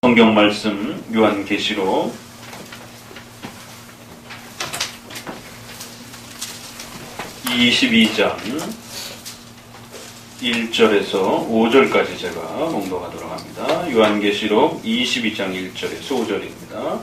성경 말씀 요한계시록 22장 1절에서 5절까지 제가 봉독하도록 합니다. 요한계시록 22장 1절에서 5절입니다.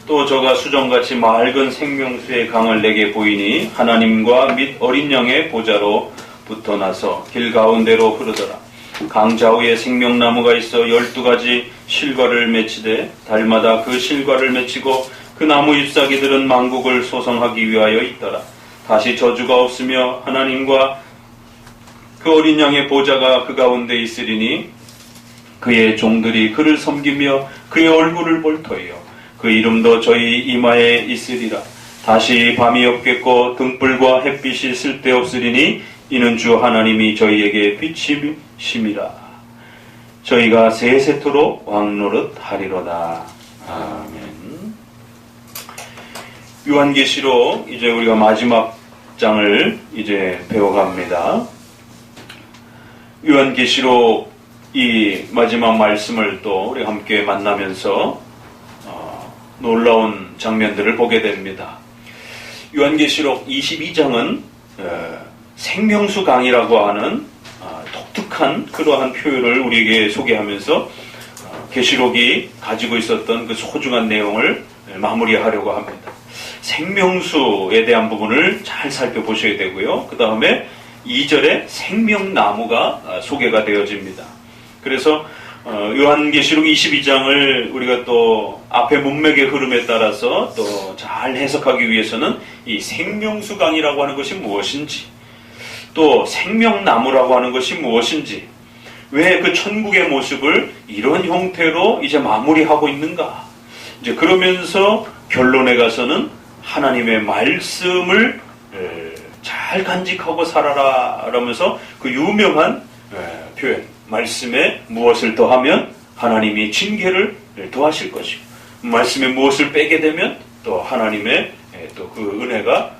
또 저가 수정같이 맑은 생명수의 강을 내게 보이니 하나님과 및 어린 양의 보좌로 붙어나서 길 가운데로 흐르더라. 강 좌우에 생명나무가 있어 12가지 실과를 맺히되 달마다 그 실과를 맺히고 그 나무 잎사귀들은 만국을 소성하기 위하여 있더라. 다시 저주가 없으며 하나님과 그 어린 양의 보좌가 그 가운데 있으리니 그의 종들이 그를 섬기며 그의 얼굴을 볼 터이요 그 이름도 저희 이마에 있으리라. 다시 밤이 없겠고 등불과 햇빛이 쓸데없으리니 이는 주 하나님이 저희에게 빛이심이라. 저희가 세세토록 왕노릇 하리로다. 아멘. 요한계시록 이제 우리가 마지막 장을 이제 배워갑니다. 요한계시록 이 마지막 말씀을 또 우리 함께 만나면서 놀라운 장면들을 보게 됩니다. 요한계시록 22장은 생명수 강이라고 하는 독특한 그러한 표현을 우리에게 소개하면서 계시록이 가지고 있었던 그 소중한 내용을 마무리하려고 합니다. 생명수에 대한 부분을 잘 살펴보셔야 되고요. 그 다음에 2절에 생명나무가 소개가 되어집니다. 그래서 요한계시록 22장을 우리가 또 앞에 문맥의 흐름에 따라서 또 잘 해석하기 위해서는 이 생명수 강이라고 하는 것이 무엇인지, 또 생명나무라고 하는 것이 무엇인지, 왜 그 천국의 모습을 이런 형태로 이제 마무리하고 있는가, 이제 그러면서 결론에 가서는 하나님의 말씀을 잘 간직하고 살아라 라면서 그 유명한 표현, 말씀에 무엇을 더하면 하나님이 징계를 더하실 것이고, 말씀에 무엇을 빼게 되면 또 하나님의 또 그 은혜가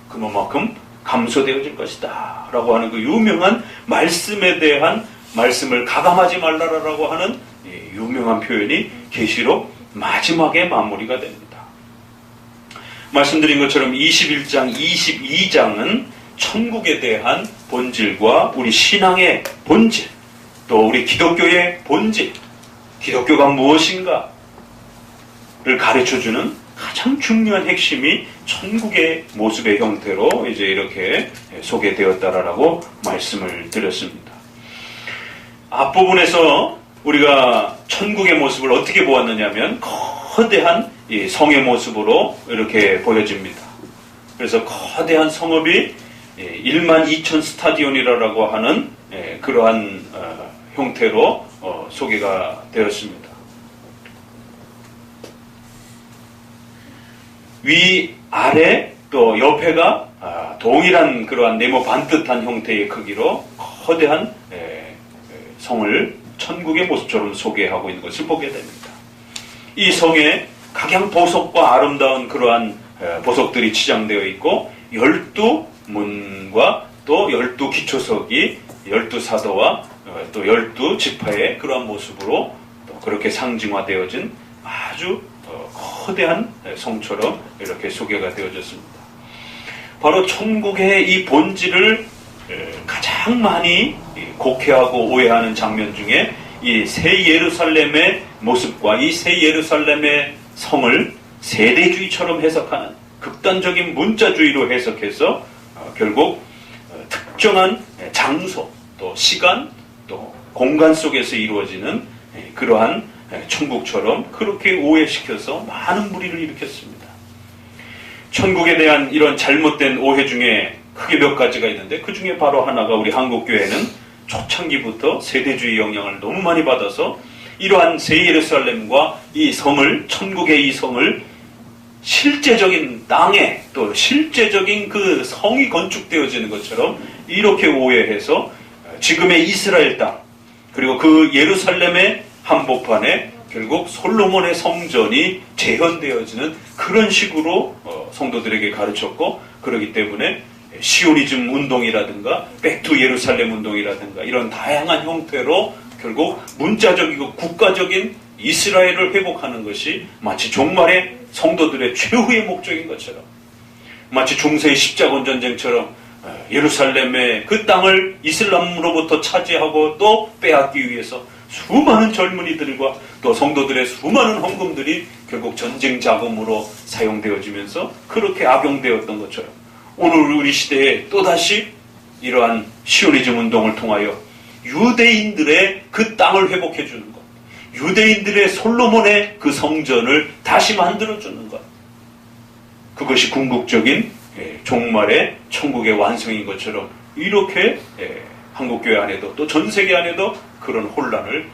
그만큼 감소되어질 것이다 라고 하는 그 유명한 말씀에 대한, 말씀을 가감하지 말라라고 하는 유명한 표현이 계시록 마지막에 마무리가 됩니다. 말씀드린 것처럼 21장, 22장은 천국에 대한 본질과 우리 신앙의 본질, 또 우리 기독교의 본질, 기독교가 무엇인가를 가르쳐주는 가장 중요한 핵심이 천국의 모습의 형태로 이제 이렇게 소개되었다라고 말씀을 드렸습니다. 앞부분에서 우리가 천국의 모습을 어떻게 보았느냐면 거대한 이 성의 모습으로 이렇게 보여집니다. 그래서 거대한 성읍이 1만 2천 스타디온이라고 하는 그러한 형태로 소개가 되었습니다. 위, 아래, 또 옆에가 동일한 그러한 네모 반듯한 형태의 크기로 거대한 성을 천국의 모습처럼 소개하고 있는 것을 보게 됩니다. 이 성에 각양 보석과 아름다운 그러한 보석들이 치장되어 있고 12문과 또 12기초석이 12사도와 또 12지파의 그러한 모습으로 또 그렇게 상징화되어진 아주 거대한 성처럼 이렇게 소개가 되어졌습니다. 바로 천국의 이 본질을 가장 많이 곡해하고 오해하는 장면 중에 이 새 예루살렘의 모습과 이 새 예루살렘의 성을 세대주의처럼 해석하는 극단적인 문자주의로 해석해서 결국 특정한 장소, 또 시간, 또 공간 속에서 이루어지는 그러한 천국처럼 그렇게 오해시켜서 많은 무리를 일으켰습니다. 천국에 대한 이런 잘못된 오해 중에 크게 몇 가지가 있는데, 그 중에 바로 하나가 우리 한국교회는 초창기부터 세대주의 영향을 너무 많이 받아서 이러한 새 예루살렘과 이 성을, 천국의 이 성을 실제적인 땅에, 또 실제적인 그 성이 건축되어지는 것처럼 이렇게 오해해서 지금의 이스라엘 땅, 그리고 그 예루살렘의 한복판에 결국 솔로몬의 성전이 재현되어지는 그런 식으로 성도들에게 가르쳤고, 그렇기 때문에 시오니즘 운동이라든가 백투 예루살렘 운동이라든가 이런 다양한 형태로 결국 문자적이고 국가적인 이스라엘을 회복하는 것이 마치 종말의 성도들의 최후의 목적인 것처럼, 마치 중세의 십자군 전쟁처럼 예루살렘의 그 땅을 이슬람으로부터 차지하고 또 빼앗기 위해서 수많은 젊은이들과 또 성도들의 수많은 헌금들이 결국 전쟁 자금으로 사용되어지면서 그렇게 악용되었던 것처럼, 오늘 우리 시대에 또다시 이러한 시오니즘 운동을 통하여 유대인들의 그 땅을 회복해 주는 것, 유대인들의 솔로몬의 그 성전을 다시 만들어주는 것, 그것이 궁극적인 종말의 천국의 완성인 것처럼 이렇게 한국교회 안에도 또 전 세계 안에도 그런 혼란을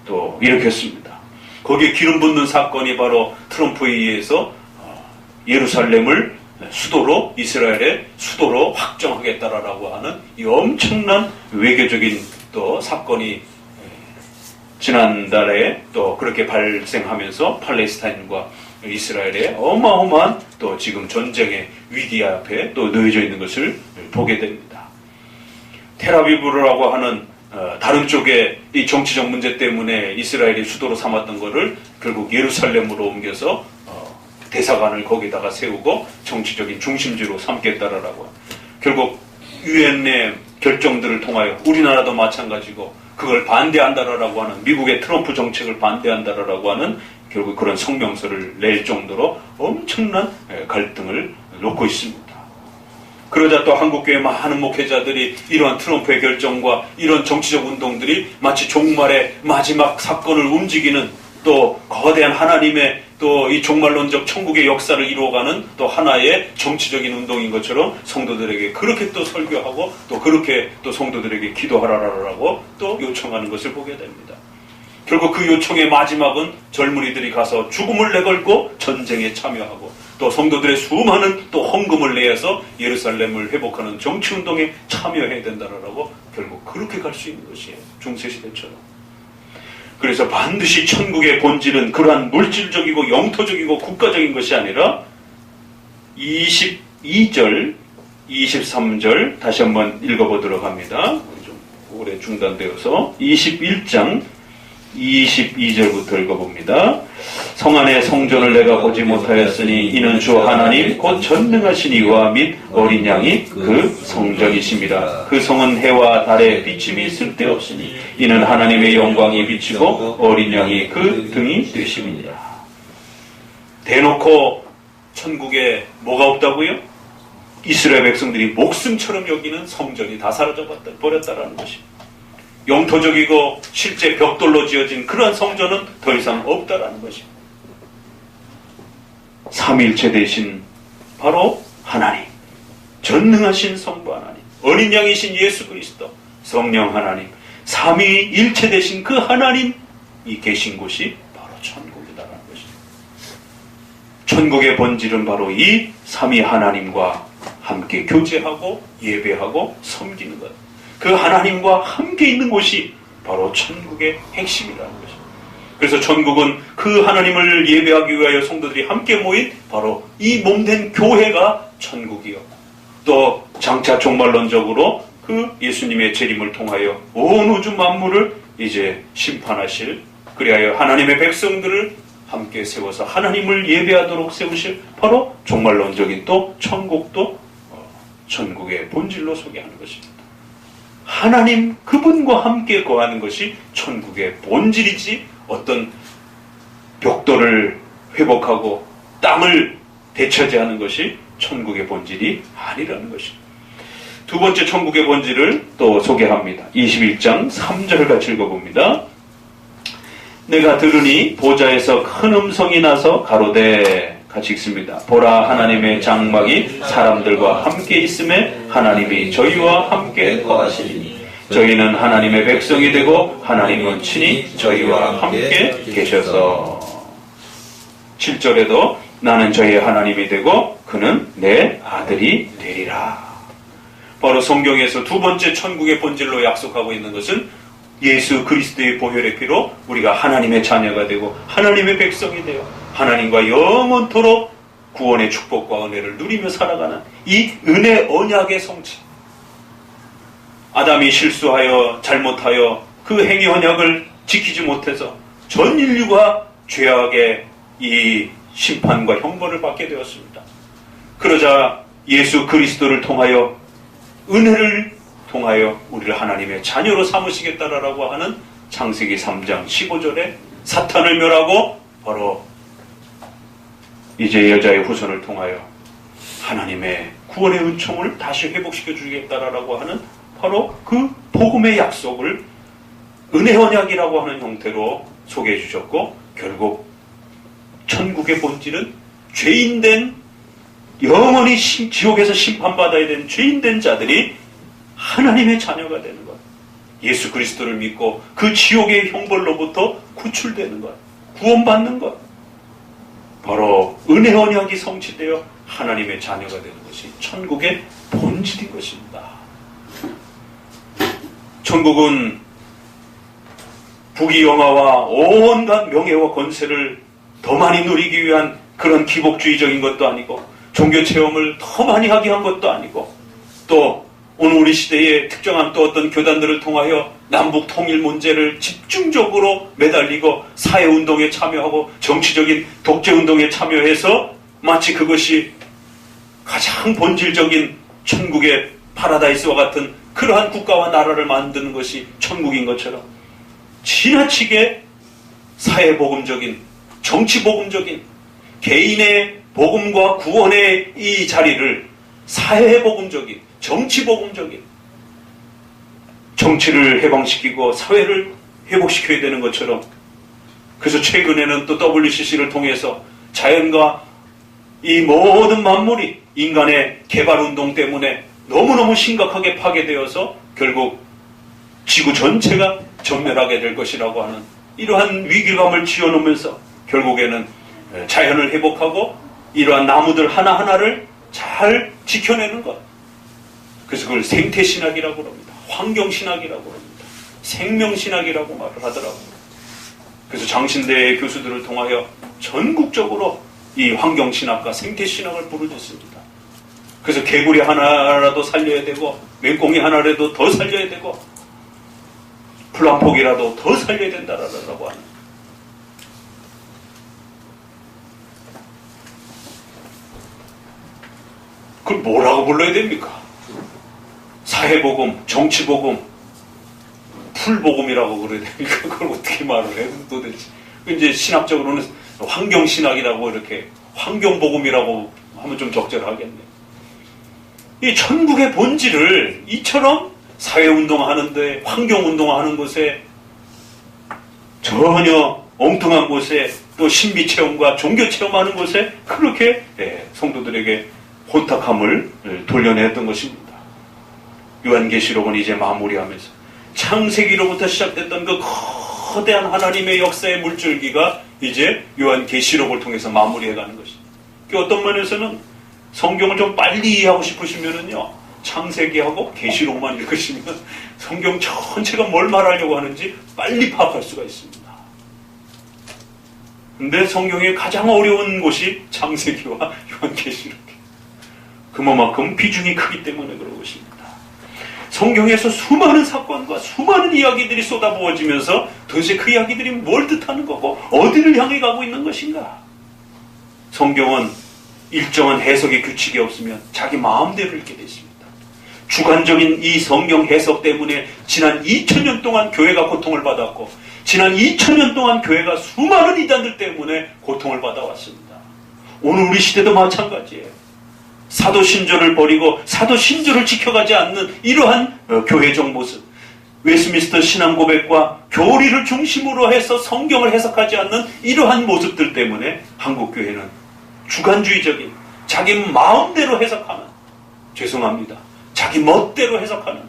또 일으켰습니다. 거기에 기름 붓는 사건이 바로 트럼프에 의해서 예루살렘을 수도로, 이스라엘의 수도로 확정하겠다라고 하는 이 엄청난 외교적인 또 사건이 지난달에 또 그렇게 발생하면서 팔레스타인과 이스라엘의 어마어마한 또 지금 전쟁의 위기 앞에 또 놓여져 있는 것을 보게 됩니다. 텔아비브라고 하는 다른 쪽에 이 정치적 문제 때문에 이스라엘이 수도로 삼았던 것을 결국 예루살렘으로 옮겨서 대사관을 거기다가 세우고 정치적인 중심지로 삼겠다라고, 결국 유엔의 결정들을 통하여 우리나라도 마찬가지고 그걸 반대한다라고 하는, 미국의 트럼프 정책을 반대한다라고 하는 결국 그런 성명서를 낼 정도로 엄청난 갈등을 놓고 있습니다. 그러자 또 한국교회 많은 목회자들이 이러한 트럼프의 결정과 이런 정치적 운동들이 마치 종말의 마지막 사건을 움직이는 또 거대한 하나님의 또 이 종말론적 천국의 역사를 이루어가는 또 하나의 정치적인 운동인 것처럼 성도들에게 그렇게 또 설교하고 또 그렇게 또 성도들에게 기도하라라고 또 요청하는 것을 보게 됩니다. 결국 그 요청의 마지막은 젊은이들이 가서 죽음을 내걸고 전쟁에 참여하고 또 성도들의 수많은 또 헌금을 내서 예루살렘을 회복하는 정치운동에 참여해야 된다라고 결국 그렇게 갈 수 있는 것이에요. 중세시대처럼. 그래서 반드시 천국의 본질은 그러한 물질적이고 영토적이고 국가적인 것이 아니라 22절, 23절 다시 한번 읽어보도록 합니다. 좀 오래 중단되어서 21장 22절부터 읽어봅니다. 성 안의 성전을 내가 보지 못하였으니 이는 주 하나님 곧 전능하신 이와 및 어린 양이 그 성전이십니다. 그 성은 해와 달의 비침이 쓸데없으니 이는 하나님의 영광이 비치고 어린 양이 그 등이 되십니다. 대놓고 천국에 뭐가 없다고요? 이스라엘 백성들이 목숨처럼 여기는 성전이 다 사라져버렸다라는 것입니다. 영토적이고 실제 벽돌로 지어진 그런 성전은 더 이상 없다라는 것입니다. 삼위일체 되신 바로 하나님, 전능하신 성부 하나님, 어린 양이신 예수 그리스도, 성령 하나님, 삼위일체 되신 그 하나님이 계신 곳이 바로 천국이다라는 것입니다. 천국의 본질은 바로 이 삼위 하나님과 함께 교제하고 예배하고 섬기는 것, 그 하나님과 함께 있는 곳이 바로 천국의 핵심이라는 것입니다. 그래서 천국은 그 하나님을 예배하기 위하여 성도들이 함께 모인 바로 이 몸된 교회가 천국이요, 또 장차 종말론적으로 그 예수님의 재림을 통하여 온 우주 만물을 이제 심판하실, 그리하여 하나님의 백성들을 함께 세워서 하나님을 예배하도록 세우실 바로 종말론적인 또 천국도 천국의 본질로 소개하는 것입니다. 하나님 그분과 함께 거하는 것이 천국의 본질이지 어떤 벽돌을 회복하고 땅을 되차지하는 것이 천국의 본질이 아니라는 것입니다. 두 번째 천국의 본질을 또 소개합니다. 21장 3절 같이 읽어봅니다. 내가 들으니 보좌에서 큰 음성이 나서 가로되, 같이 읽습니다. 보라, 하나님의 장막이 사람들과 함께 있음에 하나님이 저희와 함께 거하시리니 저희는 하나님의 백성이 되고 하나님은 친히 저희와 함께 계셔서. 7절에도 나는 저희의 하나님이 되고 그는 내 아들이 되리라. 바로 성경에서 두 번째 천국의 본질로 약속하고 있는 것은 예수 그리스도의 보혈의 피로 우리가 하나님의 자녀가 되고 하나님의 백성이 되어 하나님과 영원토록 구원의 축복과 은혜를 누리며 살아가는 이 은혜 언약의 성취. 아담이 실수하여 잘못하여 그 행위 언약을 지키지 못해서 전 인류가 죄악의 이 심판과 형벌을 받게 되었습니다. 그러자 예수 그리스도를 통하여, 은혜를 통하여 우리를 하나님의 자녀로 삼으시겠다라고 하는 창세기 3장 15절에 사탄을 멸하고 바로 이제 여자의 후손을 통하여 하나님의 구원의 은총을 다시 회복시켜 주겠다라고 하는 바로 그 복음의 약속을 은혜 언약이라고 하는 형태로 소개해 주셨고, 결국 천국의 본질은 죄인된, 영원히 지옥에서 심판받아야 되는 죄인된 자들이 하나님의 자녀가 되는 것, 예수 그리스도를 믿고 그 지옥의 형벌로부터 구출되는 것, 구원받는 것, 바로 은혜 언약이 성취되어 하나님의 자녀가 되는 것이 천국의 본질인 것입니다. 천국은 부귀영화와 온갖 명예와 권세를 더 많이 누리기 위한 그런 기복주의적인 것도 아니고, 종교 체험을 더 많이 하게 한 것도 아니고, 또 오늘 우리 시대의 특정한 또 어떤 교단들을 통하여 남북 통일 문제를 집중적으로 매달리고 사회운동에 참여하고 정치적인 독재운동에 참여해서 마치 그것이 가장 본질적인 천국의 파라다이스와 같은 그러한 국가와 나라를 만드는 것이 천국인 것처럼 지나치게 사회복음적인, 정치복음적인, 개인의 복음과 구원의 이 자리를 사회복음적인, 정치복음적인, 정치를 해방시키고 사회를 회복시켜야 되는 것처럼, 그래서 최근에는 또 WCC를 통해서 자연과 이 모든 만물이 인간의 개발운동 때문에 너무너무 심각하게 파괴되어서 결국 지구 전체가 전멸하게 될 것이라고 하는 이러한 위기감을 지어놓으면서 결국에는 자연을 회복하고 이러한 나무들 하나하나를 잘 지켜내는 것. 그래서 그걸 생태신학이라고 합니다. 환경신학이라고 합니다. 생명신학이라고 말을 하더라고요. 그래서 장신대 교수들을 통하여 전국적으로 이 환경신학과 생태신학을 부르짖습니다. 그래서 개구리 하나라도 살려야 되고, 맹꽁이 하나라도 더 살려야 되고, 풀 한 폭이라도 더 살려야 된다라고 하는. 그걸 뭐라고 불러야 됩니까? 사회복음, 정치복음, 풀복음이라고 그래야 됩니까? 그걸 어떻게 말을 해요, 도대체? 이제 신학적으로는 환경신학이라고, 이렇게 환경복음이라고 하면 좀 적절하겠네. 이 천국의 본질을 이처럼 사회운동하는데, 환경운동하는 곳에, 전혀 엉뚱한 곳에, 또 신비체험과 종교체험하는 곳에 그렇게 성도들에게 혼탁함을 돌려냈던 것입니다. 요한계시록은 이제 마무리하면서 창세기로부터 시작됐던 그 거대한 하나님의 역사의 물줄기가 이제 요한계시록을 통해서 마무리해가는 것입니다. 어떤 면에서는 성경을 좀 빨리 이해하고 싶으시면은요, 창세기하고 계시록만 읽으시면 성경 전체가 뭘 말하려고 하는지 빨리 파악할 수가 있습니다. 근데 성경의 가장 어려운 곳이 창세기와 요한계시록이에요. 그만큼 비중이 크기 때문에 그런 것입니다. 성경에서 수많은 사건과 수많은 이야기들이 쏟아부어지면서 도대체 그 이야기들이 뭘 뜻하는 거고 어디를 향해 가고 있는 것인가? 성경은 일정한 해석의 규칙이 없으면 자기 마음대로 읽게 되십니다. 주관적인 이 성경 해석 때문에 지난 2000년 동안 교회가 고통을 받았고, 지난 2000년 동안 교회가 수많은 이단들 때문에 고통을 받아왔습니다. 오늘 우리 시대도 마찬가지예요. 사도신조를 버리고 사도신조를 지켜가지 않는 이러한 교회적 모습, 웨스민스터 신앙고백과 교리를 중심으로 해서 성경을 해석하지 않는 이러한 모습들 때문에 한국교회는 주관주의적인, 자기 마음대로 해석하는, 죄송합니다, 자기 멋대로 해석하는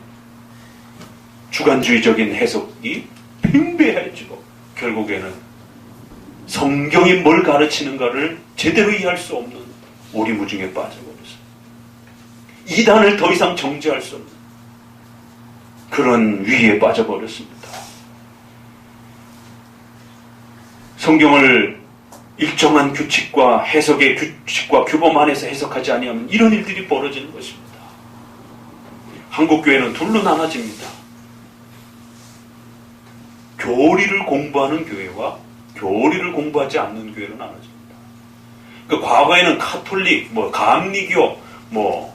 주관주의적인 해석이 팽배해지고 결국에는 성경이 뭘 가르치는가를 제대로 이해할 수 없는 오리무중에 빠져버렸어요. 이단을 더 이상 정죄할 수 없는 그런 위기에 빠져버렸습니다. 성경을 일정한 규칙과 해석의 규칙과 규범 안에서 해석하지 아니하면 이런 일들이 벌어지는 것입니다. 한국교회는 둘로 나눠집니다. 교리를 공부하는 교회와 교리를 공부하지 않는 교회로 나눠집니다. 그 과거에는 카톨릭, 감리교,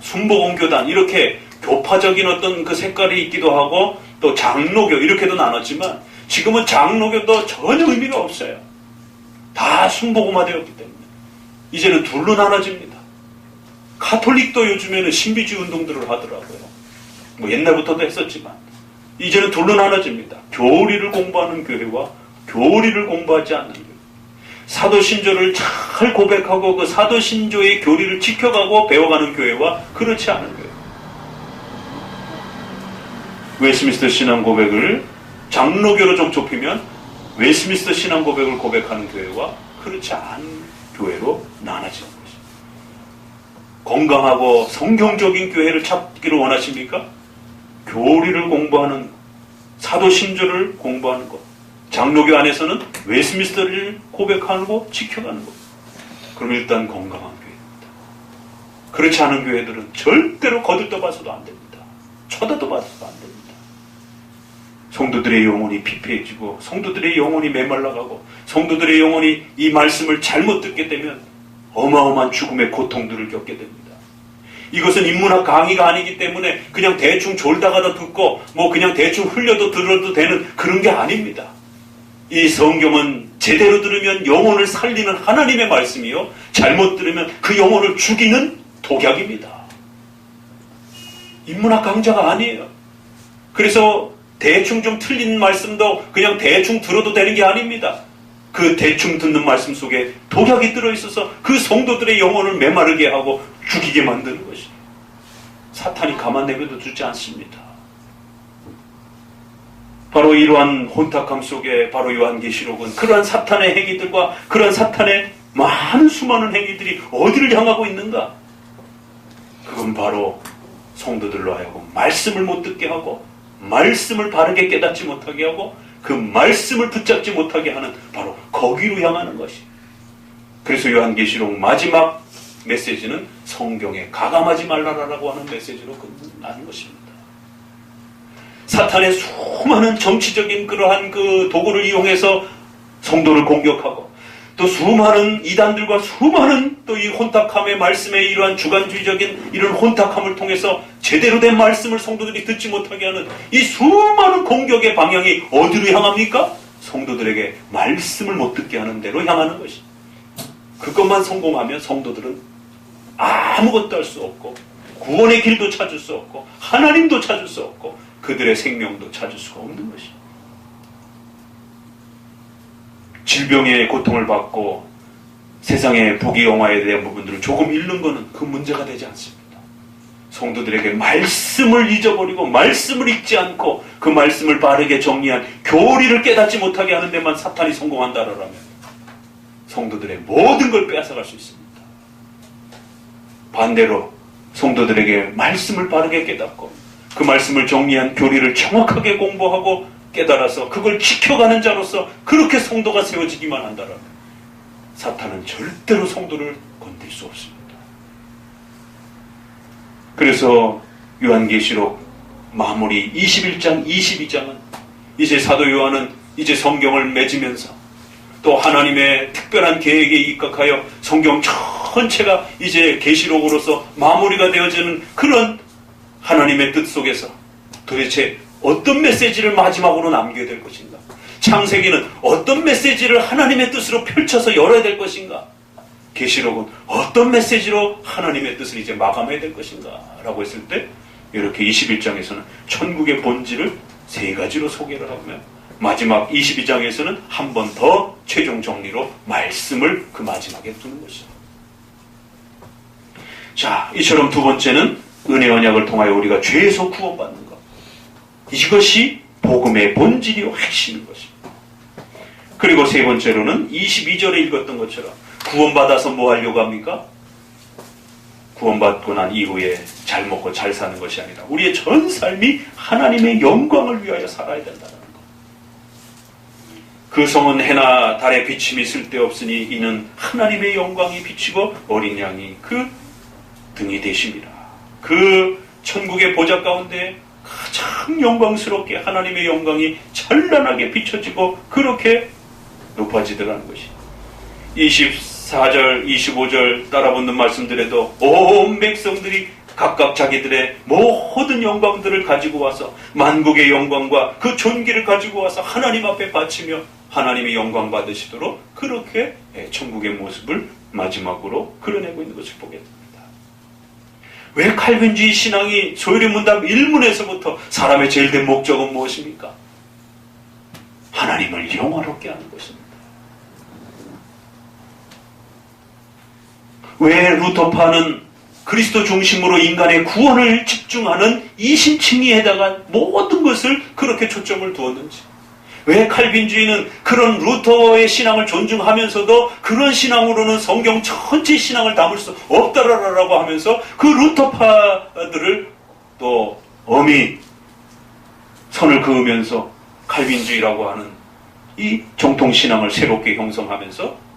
순복음교단 이렇게 교파적인 어떤 그 색깔이 있기도 하고 또 장로교 이렇게도 나눴지만 지금은 장로교도 전혀 의미가 없어요. 다 순복음화되었기 때문에 이제는 둘로 나눠집니다. 카톨릭도 요즘에는 신비주의 운동들을 하더라고요. 옛날부터도 했었지만 이제는 둘로 나눠집니다. 교리를 공부하는 교회와 교리를 공부하지 않는 교회. 사도신조를 잘 고백하고 그 사도신조의 교리를 지켜가고 배워가는 교회와 그렇지 않은 교회. 웨스민스터 신앙 고백을 장로교로 좀 좁히면 웨스민스터 신앙 고백을 고백하는 교회와 그렇지 않은 교회로 나눠지는 것입니다. 건강하고 성경적인 교회를 찾기를 원하십니까? 교리를 공부하는 사도신조를 공부하는 것. 장로교 안에서는 웨스민스터를 고백하고 지켜가는 것. 그럼 일단 건강한 교회입니다. 그렇지 않은 교회들은 절대로 거들떠봐서도 안 됩니다. 쳐다도 봐서도 안 됩니다. 성도들의 영혼이 피폐해지고 성도들의 영혼이 메말라가고 성도들의 영혼이 이 말씀을 잘못 듣게 되면 어마어마한 죽음의 고통들을 겪게 됩니다. 이것은 인문학 강의가 아니기 때문에 그냥 대충 졸다가도 듣고 그냥 대충 흘려도 들어도 되는 그런 게 아닙니다. 이 성경은 제대로 들으면 영혼을 살리는 하나님의 말씀이요, 잘못 들으면 그 영혼을 죽이는 독약입니다. 인문학 강좌가 아니에요. 그래서 대충 좀 틀린 말씀도 그냥 대충 들어도 되는 게 아닙니다. 그 대충 듣는 말씀 속에 독약이 들어있어서 그 성도들의 영혼을 메마르게 하고 죽이게 만드는 것이에요. 사탄이 가만 내버려 두지 않습니다. 바로 이러한 혼탁함 속에 바로 요한계시록은 그러한 사탄의 행위들과 그러한 사탄의 많은 수많은 행위들이 어디를 향하고 있는가? 그건 바로 성도들로 하여금 말씀을 못 듣게 하고 말씀을 바르게 깨닫지 못하게 하고 그 말씀을 붙잡지 못하게 하는 바로 거기로 향하는 것이. 그래서 요한계시록 마지막 메시지는 성경에 가감하지 말라라고 하는 메시지로 끝나는 것입니다. 사탄의 수많은 정치적인 그러한 그 도구를 이용해서 성도를 공격하고 또 수많은 이단들과 수많은 또 이 혼탁함의 말씀의 이러한 주관주의적인 이런 혼탁함을 통해서 제대로 된 말씀을 성도들이 듣지 못하게 하는 이 수많은 공격의 방향이 어디로 향합니까? 성도들에게 말씀을 못 듣게 하는 데로 향하는 것이. 그것만 성공하면 성도들은 아무것도 할 수 없고 구원의 길도 찾을 수 없고 하나님도 찾을 수 없고 그들의 생명도 찾을 수가 없는 것이. 질병의 고통을 받고 세상의 부귀영화에 대한 부분들을 조금 잃는 것은 그 문제가 되지 않습니다. 성도들에게 말씀을 잊어버리고 말씀을 읽지 않고 그 말씀을 바르게 정리한 교리를 깨닫지 못하게 하는 데만 사탄이 성공한다라면 성도들의 모든 걸 빼앗아갈 수 있습니다. 반대로 성도들에게 말씀을 바르게 깨닫고 그 말씀을 정리한 교리를 정확하게 공부하고 깨달아서 그걸 지켜가는 자로서 그렇게 성도가 세워지기만 한다라면 사탄은 절대로 성도를 건들 수 없습니다. 그래서 요한계시록 마무리 21장, 22장은 이제 사도 요한은 이제 성경을 맺으면서 또 하나님의 특별한 계획에 입각하여 성경 전체가 이제 계시록으로서 마무리가 되어지는 그런 하나님의 뜻 속에서 도대체 어떤 메시지를 마지막으로 남겨야 될 것인가? 창세기는 어떤 메시지를 하나님의 뜻으로 펼쳐서 열어야 될 것인가? 계시록은 어떤 메시지로 하나님의 뜻을 이제 마감해야 될 것인가? 라고 했을 때 이렇게 21장에서는 천국의 본질을 세 가지로 소개를 하며 마지막 22장에서는 한 번 더 최종 정리로 말씀을 그 마지막에 두는 것이죠. 자, 이처럼 두 번째는 은혜 언약을 통하여 우리가 죄에서 구원받는 것. 이것이 복음의 본질이요 핵심인 것입니다. 그리고 세 번째로는 22절에 읽었던 것처럼 구원받아서 뭐 하려고 합니까? 구원받고 난 이후에 잘 먹고 잘 사는 것이 아니라 우리의 전 삶이 하나님의 영광을 위하여 살아야 된다는 것. 그 성은 해나 달의 비침이 쓸데없으니 이는 하나님의 영광이 비치고 어린 양이 그 등이 되심이라. 그 천국의 보좌 가운데 가장 영광스럽게 하나님의 영광이 찬란하게 비춰지고 그렇게 높아지더라는 것이. 24절, 25절 따라 붙는 말씀들에도 온 백성들이 각각 자기들의 모든 영광들을 가지고 와서 만국의 영광과 그 존귀를 가지고 와서 하나님 앞에 바치며 하나님의 영광 받으시도록 그렇게 천국의 모습을 마지막으로 그려내고 있는 것을 보게 됩니다. 왜 칼빈주의 신앙이 소요리 문답 1문에서부터 사람의 제일 된 목적은 무엇입니까? 하나님을 영화롭게 하는 것입니다. 왜 루터파는 그리스도 중심으로 인간의 구원을 집중하는 이신칭의에다가 모든 것을 그렇게 초점을 두었는지, 왜 칼빈주의는 그런 루터의 신앙을 존중하면서도 그런 신앙으로는 성경 전체 신앙을 담을 수 없다라고 하면서 그 루터파들을 또 엄히 선을 그으면서 칼빈주의라고 하는 이 정통신앙을 새롭게 형성하면서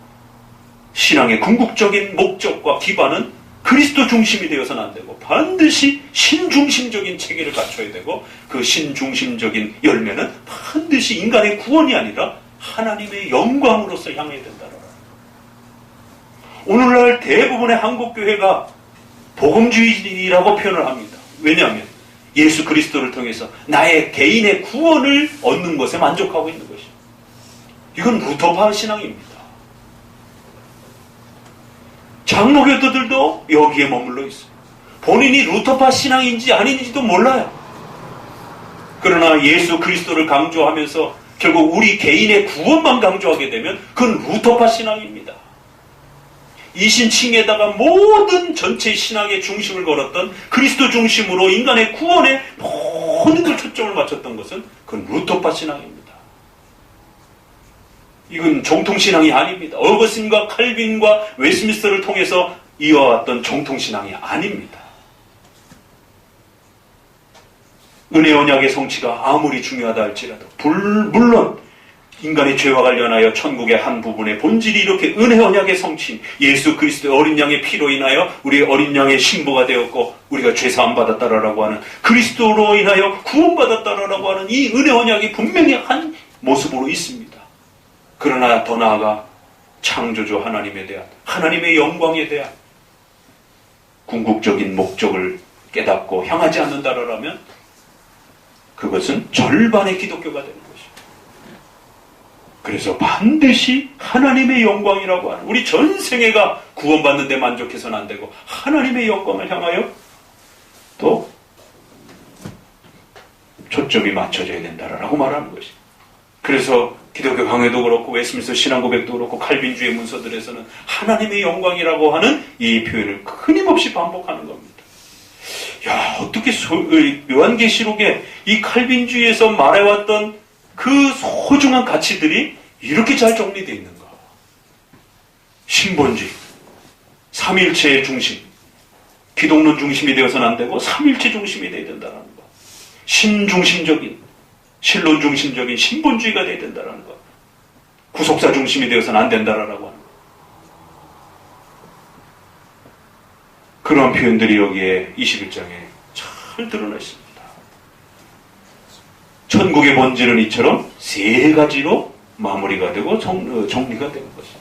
신앙의 궁극적인 목적과 기반은 그리스도 중심이 되어서는 안 되고 반드시 신중심적인 체계를 갖춰야 되고, 그 신중심적인 열매는 반드시 인간의 구원이 아니라 하나님의 영광으로서 향해야 된다. 오늘날 대부분의 한국교회가 복음주의라고 표현을 합니다. 왜냐하면 예수 그리스도를 통해서 나의 개인의 구원을 얻는 것에 만족하고 있는 것이죠. 이건 루터파 신앙입니다. 장로교도들도 여기에 머물러 있어요. 본인이 루터파 신앙인지 아닌지도 몰라요. 그러나 예수 그리스도를 강조하면서 결국 우리 개인의 구원만 강조하게 되면 그건 루터파 신앙입니다. 이신칭에다가 모든 전체 신앙의 중심을 걸었던 그리스도 중심으로 인간의 구원에 모든 걸 초점을 맞췄던 것은 그건 루터파 신앙입니다. 이건 정통신앙이 아닙니다. 어거스틴과 칼빈과 웨스민스터를 통해서 이어왔던 정통신앙이 아닙니다. 은혜 언약의 성취가 아무리 중요하다 할지라도 물론 인간의 죄와 관련하여 천국의 한 부분의 본질이 이렇게 은혜 언약의 성취, 예수 그리스도의 어린 양의 피로 인하여 우리 어린 양의 신부가 되었고 우리가 죄 사함 받았다라고 하는, 그리스도로 인하여 구원받았다라고 하는 이 은혜 언약이 분명히 한 모습으로 있습니다. 그러나 더 나아가 창조주 하나님에 대한, 하나님의 영광에 대한 궁극적인 목적을 깨닫고 향하지 않는다라면 그것은 절반의 기독교가 되는 것입니다. 그래서 반드시 하나님의 영광이라고 하는, 우리 전생애가 구원받는 데 만족해서는 안 되고 하나님의 영광을 향하여 또 초점이 맞춰져야 된다라고 말하는 것입니다. 그래서 기독교 강해도 그렇고 웨스민스터 신앙고백도 그렇고 칼빈주의 문서들에서는 하나님의 영광이라고 하는 이 표현을 끊임없이 반복하는 겁니다. 야, 어떻게 요한계시록에 이 칼빈주의에서 말해왔던 그 소중한 가치들이 이렇게 잘 정리되어 있는가? 신본주의, 삼일체의 중심, 기독론 중심이 되어서는 안 되고 삼일체 중심이 되어야 된다는 것. 신중심적인, 신론 중심적인 신본주의가 되어야 된다는 것. 구속사 중심이 되어서는 안 된다라고 하는 것. 그런 표현들이 여기에 21장에 잘 드러나 있습니다. 천국의 본질은 이처럼 세 가지로 마무리가 되고 정리가 되는 것입니다.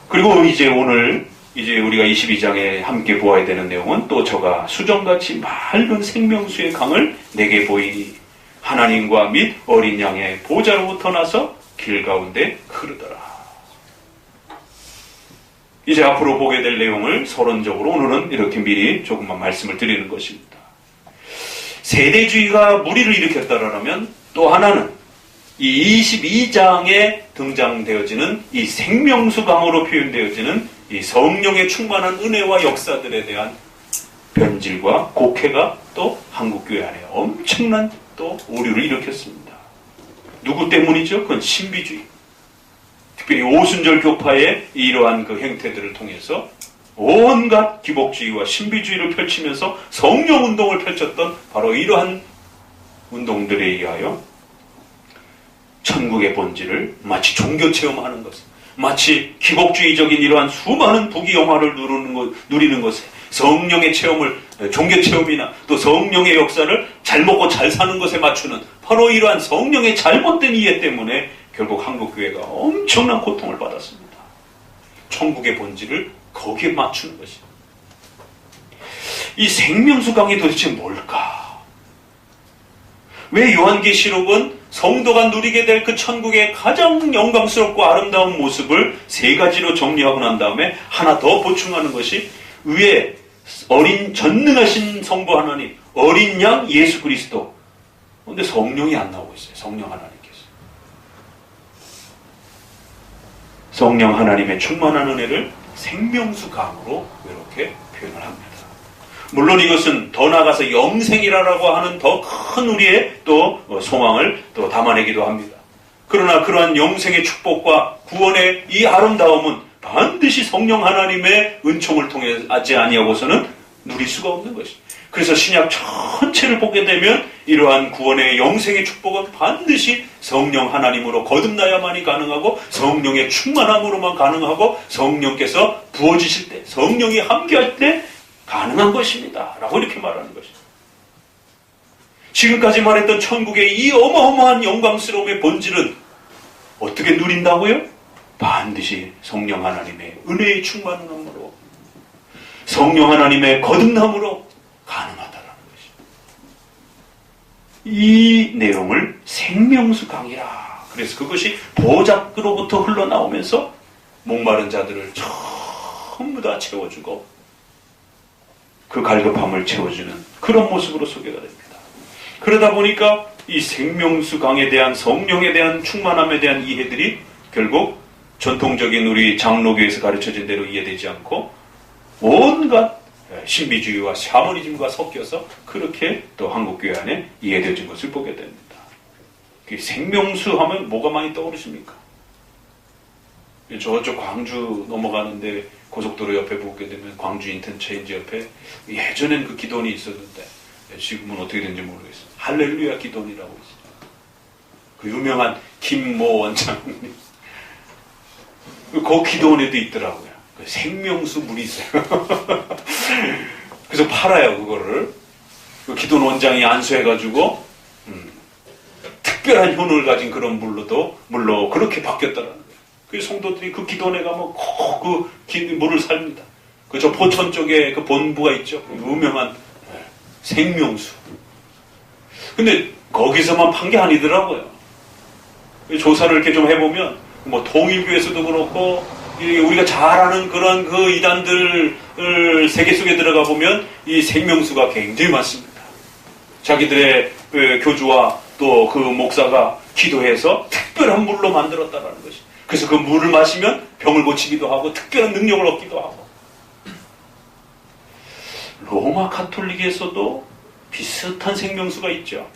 그리고 이제 오늘 우리가 22장에 함께 보아야 되는 내용은 또 저가 수정같이 맑은 생명수의 강을 내게 보이니 하나님과 및 어린 양의 보좌로부터 나서 길 가운데 흐르더라. 이제 앞으로 보게 될 내용을 서론적으로 오늘은 이렇게 미리 조금만 말씀을 드리는 것입니다. 세대주의가 무리를 일으켰다라면 또 하나는 이 22장에 등장되어지는 이 생명수 강으로 표현되어지는 이 성령의 충만한 은혜와 역사들에 대한 변질과 곡해가 또 한국교회 안에 엄청난 또 오류를 일으켰습니다. 누구 때문이죠? 그건 신비주의. 특별히 오순절 교파의 이러한 그 행태들을 통해서 온갖 기복주의와 신비주의를 펼치면서 성령운동을 펼쳤던 바로 이러한 운동들에 의하여 천국의 본질을 마치 종교체험하는 것, 마치 기복주의적인 이러한 수많은 부귀영화를 누리는 것에 성령의 체험을, 종교체험이나 또 성령의 역사를 잘 먹고 잘 사는 것에 맞추는 바로 이러한 성령의 잘못된 이해 때문에 결국 한국교회가 엄청난 고통을 받았습니다. 천국의 본질을 거기에 맞추는 것이죠. 이 생명수 강이 도대체 뭘까? 왜 요한계시록은 성도가 누리게 될 그 천국의 가장 영광스럽고 아름다운 모습을 세 가지로 정리하고 난 다음에 하나 더 보충하는 것이 위에 어린 전능하신 성부 하나님, 어린 양 예수 그리스도. 그런데 성령이 안 나오고 있어요. 성령 하나님께서. 성령 하나님의 충만한 은혜를 생명수 강으로 이렇게 표현을 합니다. 물론 이것은 더 나아가서 영생이라고 하는 더 큰 우리의 또 소망을 또 담아내기도 합니다. 그러나 그러한 영생의 축복과 구원의 이 아름다움은 반드시 성령 하나님의 은총을 통해 하지 아니하고서는 누릴 수가 없는 것입니다. 그래서 신약 전체를 보게 되면 이러한 구원의 영생의 축복은 반드시 성령 하나님으로 거듭나야만이 가능하고 성령의 충만함으로만 가능하고 성령께서 부어지실 때, 성령이 함께할 때 가능한 것입니다. 라고 이렇게 말하는 것입니다. 지금까지 말했던 천국의 이 어마어마한 영광스러움의 본질은 어떻게 누린다고요? 반드시 성령 하나님의 은혜의 충만함으로, 성령 하나님의 거듭남으로 가능하다라는 것입니다. 이 내용을 생명수 강이라. 그래서 그것이 보좌로부터 흘러나오면서 목마른 자들을 전부 다 채워주고 그 갈급함을 채워주는 그런 모습으로 소개가 됩니다. 그러다 보니까 이 생명수 강에 대한 성령에 대한 충만함에 대한 이해들이 결국 전통적인 우리 장로교에서 가르쳐진 대로 이해되지 않고 온갖 신비주의와 샤머니즘과 섞여서 그렇게 또 한국교회 안에 이해되어진 것을 보게 됩니다. 생명수 하면 뭐가 많이 떠오르십니까? 저쪽 광주 넘어가는데 고속도로 옆에 보게 되면 광주 인턴체인지 옆에 예전엔 그 기도원이 있었는데 지금은 어떻게 되는지 모르겠어요. 할렐루야 기도원이라고 있어요. 그 유명한 김모 원장님. 그 기도원에도 있더라고요. 그 생명수 물이 있어요. 그래서 팔아요, 그거를. 그 기도원 원장이 안수해가지고 특별한 효능을 가진 그런 물로 그렇게 바뀌었다라는 거예요. 그 성도들이 그 기도원에 가면 꼭 그 물을 삽니다. 그 저 포천 쪽에 그 본부가 있죠. 유명한 생명수. 근데 거기서만 판 게 아니더라고요. 조사를 이렇게 좀 해보면 뭐 통일교에서도 그렇고 우리가 잘 아는 그런 그 이단들 세계 속에 들어가 보면 이 생명수가 굉장히 많습니다. 자기들의 그 교주와 또 그 목사가 기도해서 특별한 물로 만들었다라는 것이. 그래서 그 물을 마시면 병을 고치기도 하고 특별한 능력을 얻기도 하고. 로마 가톨릭에서도 비슷한 생명수가 있죠.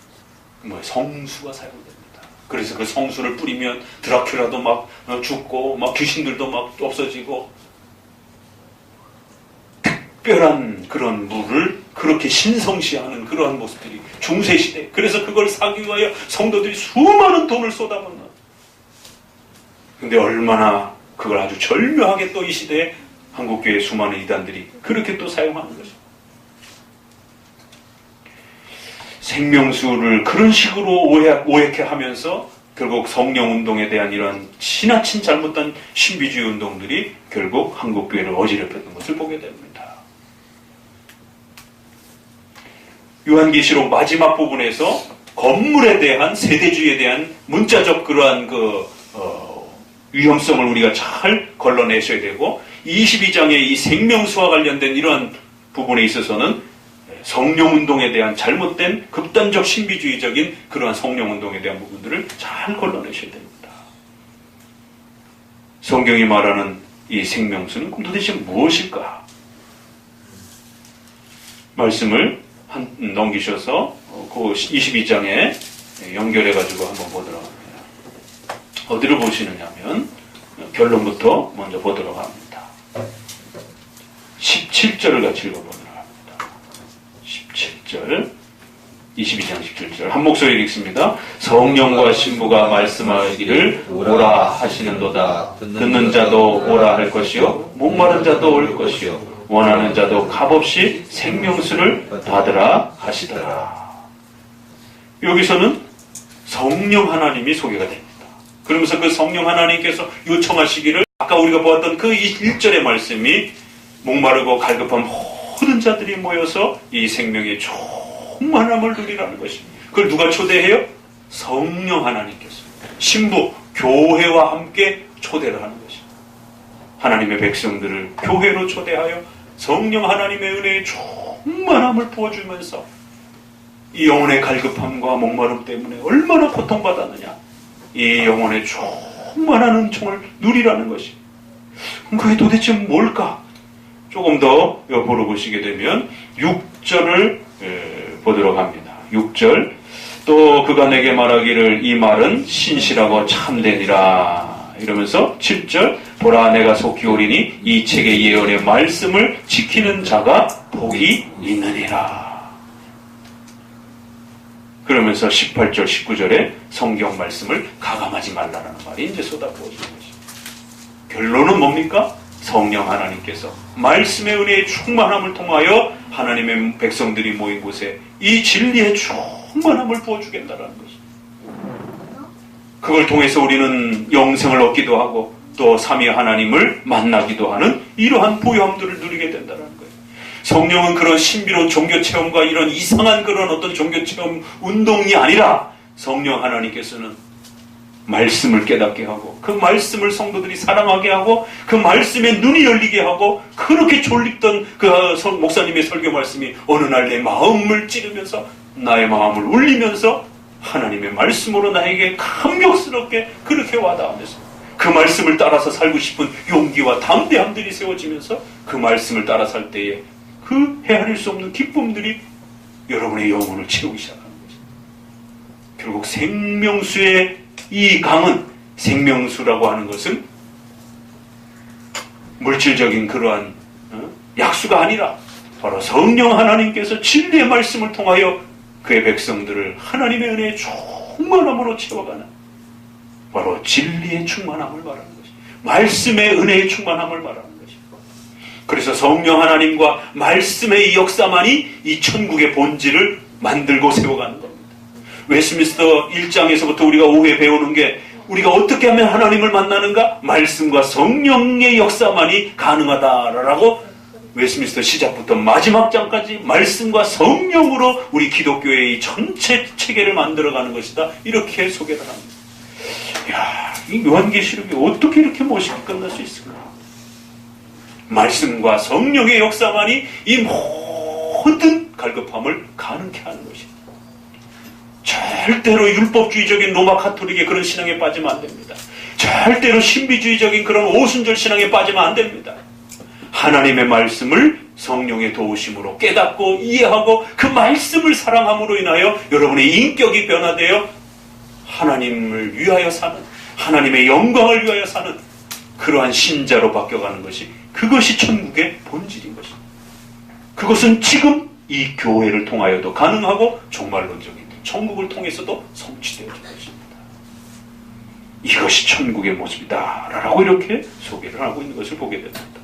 성수가 사용됩니다. 그래서 그 성수를 뿌리면 드라큘라도 막 죽고 막 귀신들도 막 없어지고 특별한 그런 물을 그렇게 신성시하는 그러한 모습들이 중세시대. 그래서 그걸 사기 위하여 성도들이 수많은 돈을 쏟아붓는. 근데 얼마나 그걸 아주 절묘하게 또 이 시대에 한국교회 수많은 이단들이 그렇게 또 사용하는 것입니다. 생명수를 그런 식으로 오해케 하면서 결국 성령운동에 대한 이런 지나친 잘못된 신비주의 운동들이 결국 한국교회를 어지럽혔던 것을 보게 됩니다. 요한계시록 마지막 부분에서 건물에 대한 세대주의에 대한 문자적 그러한 위험성을 우리가 잘 걸러내셔야 되고 22장의 이 생명수와 관련된 이러한 부분에 있어서는 성령운동에 대한 잘못된 극단적 신비주의적인 그러한 성령운동에 대한 부분들을 잘 걸러내셔야 됩니다. 성경이 말하는 이 생명수는 그럼 도대체 무엇일까? 말씀을 넘기셔서 그 22장에 연결해가지고 한번 보도록 합니다. 어디를 보시느냐 하면 결론부터 먼저 보도록 합니다. 17절을 같이 읽어보도록 합니다. 17절 22장 17절 한 목소리 읽습니다. 성령과 신부가 말씀하기를 오라 하시는도다. 듣는 자도 오라 할 것이요 목마른 자도 올 것이요 원하는 자도 값없이 생명수를 받으라 하시더라. 여기서는 성령 하나님이 소개가 됩니다. 그러면서 그 성령 하나님께서 요청하시기를 아까 우리가 보았던 그 1절의 말씀이 목마르고 갈급한 모든 자들이 모여서 이 생명의 충만함을 누리라는 것입니다. 그걸 누가 초대해요? 성령 하나님께서 신부, 교회와 함께 초대를 하는 것입니다. 하나님의 백성들을 교회로 초대하여 성령 하나님의 은혜의 충만함을 부어주면서 이 영혼의 갈급함과 목마름 때문에 얼마나 고통받았느냐, 이 영혼의 충만한 은총을 누리라는 것입니다. 그럼 그게 도대체 뭘까? 조금 더 보러 보시게 되면 6절을 보도록 합니다. 6절, 또 그가 내게 말하기를 이 말은 신실하고 참되니라 이러면서 7절, 보라 내가 속히 오리니 이 책의 예언의 말씀을 지키는 자가 복이 있느니라. 그러면서 18절 19절에 성경 말씀을 가감하지 말라라는 말이 이제 쏟아부어지는 것입니다. 결론은 뭡니까? 성령 하나님께서 말씀의 은혜의 충만함을 통하여 하나님의 백성들이 모인 곳에 이 진리의 충만함을 부어주겠다라는 것입니다. 그걸 통해서 우리는 영생을 얻기도 하고 또 삼위 하나님을 만나기도 하는 이러한 부요함들을 누리게 된다는 거예요. 성령은 그런 신비로운 종교체험과 이런 이상한 그런 어떤 종교체험 운동이 아니라 성령 하나님께서는 말씀을 깨닫게 하고 그 말씀을 성도들이 사랑하게 하고 그 말씀에 눈이 열리게 하고 그렇게 졸립던 그 목사님의 설교 말씀이 어느 날 내 마음을 찌르면서 나의 마음을 울리면서 하나님의 말씀으로 나에게 감격스럽게 그렇게 와닿으면서 그 말씀을 따라서 살고 싶은 용기와 담대함들이 세워지면서 그 말씀을 따라 살 때에 그 헤아릴 수 없는 기쁨들이 여러분의 영혼을 채우기 시작하는 거죠. 결국 생명수의 이 강은, 생명수라고 하는 것은 물질적인 그러한 약수가 아니라 바로 성령 하나님께서 진리의 말씀을 통하여 그의 백성들을 하나님의 은혜의 충만함으로 채워가는 바로 진리의 충만함을 말하는 것이, 말씀의 은혜의 충만함을 말하는 것이. 그래서 성령 하나님과 말씀의 이 역사만이 이 천국의 본질을 만들고 세워가는 겁니다. 웨스트민스터 1장에서부터 우리가 오후에 배우는 게 우리가 어떻게 하면 하나님을 만나는가? 말씀과 성령의 역사만이 가능하다라고 웨스트민스터 시작부터 마지막 장까지 말씀과 성령으로 우리 기독교의 이 전체 체계를 만들어가는 것이다. 이렇게 소개를 합니다. 이야, 이 요한계시록이 어떻게 이렇게 멋있게 끝날 수 있을까? 말씀과 성령의 역사만이 이 모든 갈급함을 가능케 하는 것입니다. 절대로 율법주의적인 로마 카톨릭의 그런 신앙에 빠지면 안 됩니다. 절대로 신비주의적인 그런 오순절 신앙에 빠지면 안 됩니다. 하나님의 말씀을 성령의 도우심으로 깨닫고 이해하고 그 말씀을 사랑함으로 인하여 여러분의 인격이 변화되어 하나님을 위하여 사는, 하나님의 영광을 위하여 사는 그러한 신자로 바뀌어가는 것이, 그것이 천국의 본질인 것입니다. 그것은 지금 이 교회를 통하여도 가능하고 종말론적인 천국을 통해서도 성취되어질 것입니다. 이것이 천국의 모습이다 라고 이렇게 소개를 하고 있는 것을 보게 됩니다.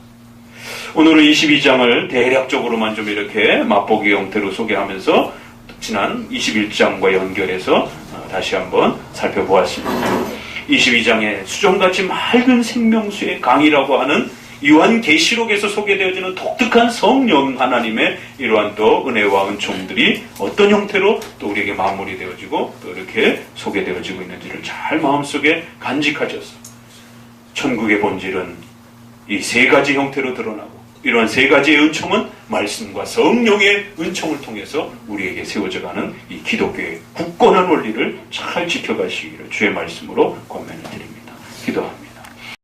오늘은 22장을 대략적으로만 좀 이렇게 맛보기 형태로 소개하면서 지난 21장과 연결해서 다시 한번 살펴보았습니다. 22장에 수정같이 맑은 생명수의 강이라고 하는 요한계시록에서 소개되어지는 독특한 성령 하나님의 이러한 또 은혜와 은총들이 어떤 형태로 또 우리에게 마무리되어지고 또 이렇게 소개되어지고 있는지를 잘 마음속에 간직하셔서 천국의 본질은 이 세 가지 형태로 드러나고 이러한 세 가지의 은총은 말씀과 성령의 은총을 통해서 우리에게 세워져가는 이 기독교의 굳건한 원리를 잘 지켜가시기를 주의 말씀으로 권면을 드립니다. 기도합니다.